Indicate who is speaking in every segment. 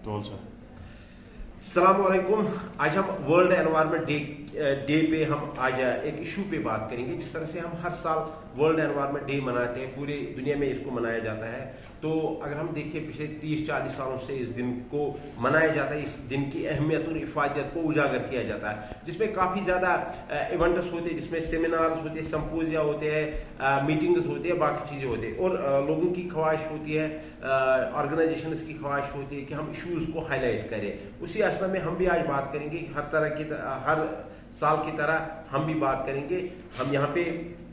Speaker 1: कौन सा?
Speaker 2: अस्सलामुअलैकुम। आज हम वर्ल्ड एनवायरनमेंट डे पे हम आज एक इशू पे बात करेंगे। जिस तरह से हम हर साल वर्ल्ड एनवायरनमेंट डे मनाते हैं, पूरे दुनिया में इसको मनाया जाता है, तो अगर हम देखें पिछले 30-40 सालों से इस दिन को मनाया जाता है। इस दिन की अहमियत और इफादियत को उजागर किया जाता है, जिसमें काफ़ी ज़्यादा इवेंट्स होते हैं, जिसमें सेमिनार्स होते हैं, संपोजिया होते हैं, मीटिंग्स होती है, बाकी चीज़ें होती है, और लोगों की ख्वाहिश होती है, ऑर्गेनाइजेशंस की ख्वाहिश होती है कि हम इशूज़ को हाईलाइट करें। उसी असना में हम भी आज बात करेंगे कि हर साल की तरह हम भी बात करेंगे। हम यहाँ पे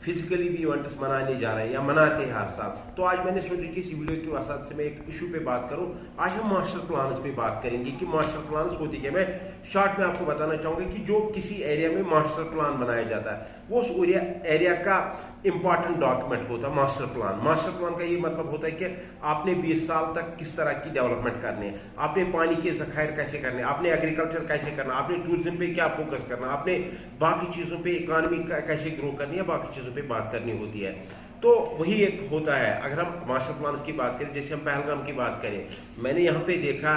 Speaker 2: फिजिकली भी इवेंट्स मनाने जा रहे हैं या मनाते हैं हर साल। तो आज मैंने सोचा कि इस वीडियो की वसात से मैं एक इशू पे बात करूं। आज हम मास्टर प्लान्स पे बात करेंगे कि मास्टर प्लान्स होती क्या। मैं शॉर्ट में आपको बताना चाहूँगा कि जो किसी एरिया में मास्टर प्लान बनाया जाता है, वो उस एरिया का इंपॉर्टेंट डॉक्यूमेंट होता है मास्टर प्लान। मास्टर प्लान का ये मतलब होता है कि आपने 20 साल तक किस तरह की डेवलपमेंट करनी है, आपने पानी के ज़खायर कैसे करने, आपने एग्रीकल्चर कैसे करना, आपने टूरिज्म पे क्या फोकस करना, आपने बाकी चीज़ों पे इकानमी कैसे ग्रो करनी है, बाकी चीज़ों पे बात करनी होती है। तो वही एक होता है। अगर हम मास्टर प्लान की बात करें, जैसे हम पहलगाम की बात करें, मैंने यहाँ पे देखा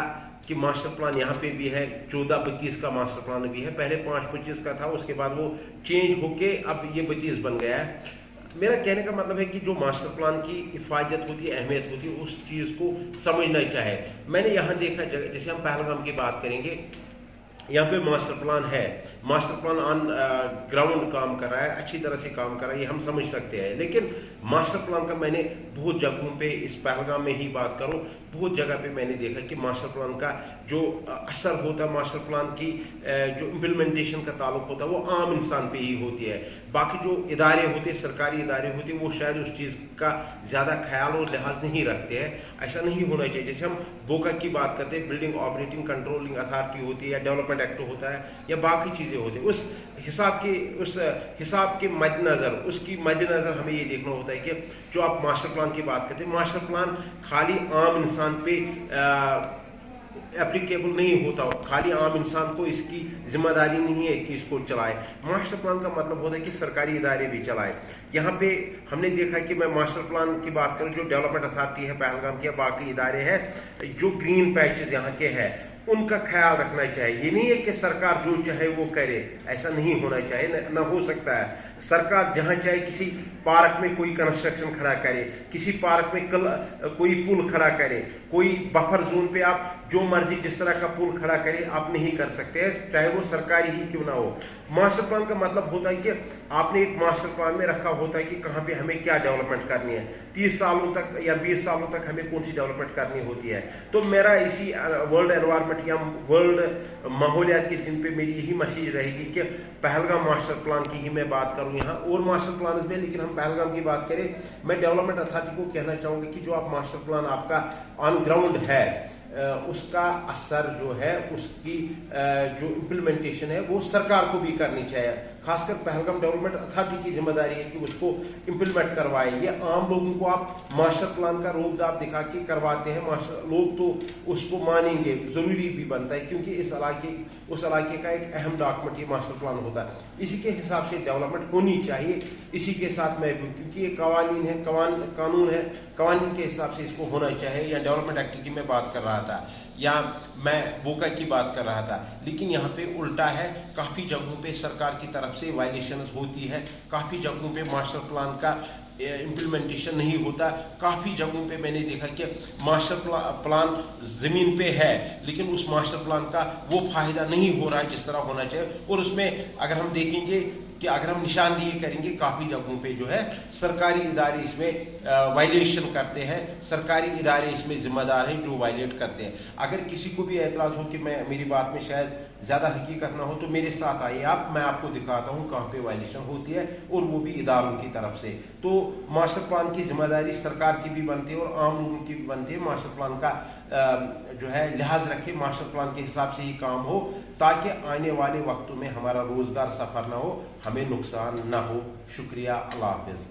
Speaker 2: कि मास्टर प्लान यहाँ पे भी है, 14-32 का मास्टर प्लान भी है। पहले 5-25 का था, उसके बाद वो चेंज होके अब ये 32 बन गया है। मेरा कहने का मतलब है कि जो मास्टर प्लान की इफादत होती है, अहमियत होती है, उस चीज़ को समझना चाहे। मैंने यहाँ देखा, जैसे हम पहलगाम की बात करेंगे, यहाँ पे मास्टर प्लान है, मास्टर प्लान ऑन ग्राउंड काम कर रहा है, अच्छी तरह से काम कर रहा है, ये हम समझ सकते हैं। लेकिन मास्टर प्लान का मैंने बहुत जगहों पे, इस पहलगाम में ही बात करूं, बहुत जगह पे मैंने देखा कि मास्टर प्लान का जो असर होता है, मास्टर प्लान की जो इम्प्लीमेंटेशन का ताल्लुक होता है, वो आम इंसान पे ही होती है। बाकी जो इदारे होते हैं, सरकारी इदारे होते हैं, वो शायद उस चीज़ का ज़्यादा ख्याल और लिहाज नहीं रखते हैं। ऐसा नहीं होना चाहिए। जैसे हम बोका की बात करते हैं, बिल्डिंग ऑपरेटिंग कंट्रोलिंग अथॉरिटी होती है, या डेवलपमेंट एक्ट होता है, या बाकी चीज़ें होती है, उस हिसाब के मद्देनज़र, उसकी मद्देनज़र हमें ये देखना होता है कि जो आप मास्टर प्लान की बात करते हैं, मास्टर प्लान खाली आम इंसान पे एप्लीकेबल नहीं होता, खाली आम इंसान को इसकी जिम्मेदारी नहीं है कि इसको चलाए। मास्टर प्लान का मतलब होता है कि सरकारी इदारे भी चलाए। यहाँ पे हमने देखा कि मैं मास्टर प्लान की बात करूँ, जो डेवलपमेंट अथॉरिटी है पहलगाम की, बाकी इदारे हैं, जो ग्रीन पैचेस यहाँ के हैं, उनका ख्याल रखना चाहिए। ये नहीं है कि सरकार जो चाहे वो करे, ऐसा नहीं होना चाहिए, न हो सकता है। सरकार जहाँ चाहे किसी पार्क में कोई कंस्ट्रक्शन खड़ा करे, किसी पार्क में कोई पुल खड़ा करे, कोई बफर जोन पे आप जो मर्जी जिस तरह का पुल खड़ा करे, आप नहीं कर सकते हैं, चाहे वो सरकारी ही क्यों ना हो। मास्टर प्लान का मतलब होता है कि आपने एक मास्टर प्लान में रखा होता है कि कहाँ पे हमें क्या डेवलपमेंट करनी है, 30 सालों तक या 20 सालों तक हमें कौन सी डेवलपमेंट करनी होती है। तो मेरा इसी वर्ल्ड एनवायरनमेंट या वर्ल्ड माहौलियात के दिन पे मेरी यही मैसेज रहेगी कि पहलगाम मास्टर प्लान की ही मैं बात करूँ। यहाँ और मास्टर प्लान में, लेकिन हम पहलगाम की बात करें, मैं डेवलपमेंट अथॉरिटी को कहना चाहूँगा कि जो आप मास्टर प्लान आपका ऑन ग्राउंड है, उसका असर जो है, उसकी जो इम्प्लीमेंटेशन है, वो सरकार को भी करनी चाहिए। खासकर पहलगाम डेवलपमेंट अथॉरिटी की जिम्मेदारी है कि उसको इम्प्लीमेंट करवाए। ये आम लोगों को आप मास्टर प्लान का रूपदार दिखा के करवाते हैं, लोग तो उसको मानेंगे, ज़रूरी भी बनता है, क्योंकि उस इलाके का एक अहम डॉक्यूमेंट ये मास्टर प्लान होता है। इसी के हिसाब से डेवलपमेंट होनी चाहिए। इसी के साथ मैं भी, क्योंकि ये कानून है, कानून के हिसाब से इसको होना चाहिए। या डेवलपमेंट एक्ट की मैं बात कर रहा था, या मैं बोका की बात कर रहा था, लेकिन यहाँ पे उल्टा है। काफ़ी जगहों पे सरकार की तरफ से वायलेशंस होती है, काफ़ी जगहों पे मास्टर प्लान का इम्प्लीमेंटेशन नहीं होता। काफ़ी जगहों पे मैंने देखा कि मास्टर प्लान ज़मीन पे है, लेकिन उस मास्टर प्लान का वो फ़ायदा नहीं हो रहा है जिस तरह होना चाहिए। और उसमें अगर हम देखेंगे कि अगर हम निशानदेही करेंगे, काफ़ी जगहों पे जो है सरकारी इदारे इसमें वायलेशन करते हैं, सरकारी इदारे इसमें जिम्मेदार हैं जो वायलेट करते हैं। अगर किसी को भी एतराज़ हो कि मेरी बात में शायद ज़्यादा हकीकत ना हो, तो मेरे साथ आइए आप, मैं आपको दिखाता हूँ कहाँ पे वायलेशन होती है, और वो भी इदारों की तरफ से। तो मास्टर प्लान की जिम्मेदारी सरकार की भी बनती है और आम लोगों की भी बनती है। मास्टर प्लान का जो है लिहाज रखे, मास्टर प्लान के हिसाब से ही काम हो, ताकि आने वाले वक्तों में हमारा रोज़गार सफ़र ना हो, हमें नुकसान ना हो। शुक्रिया, अल्लाह हाफ़िज़।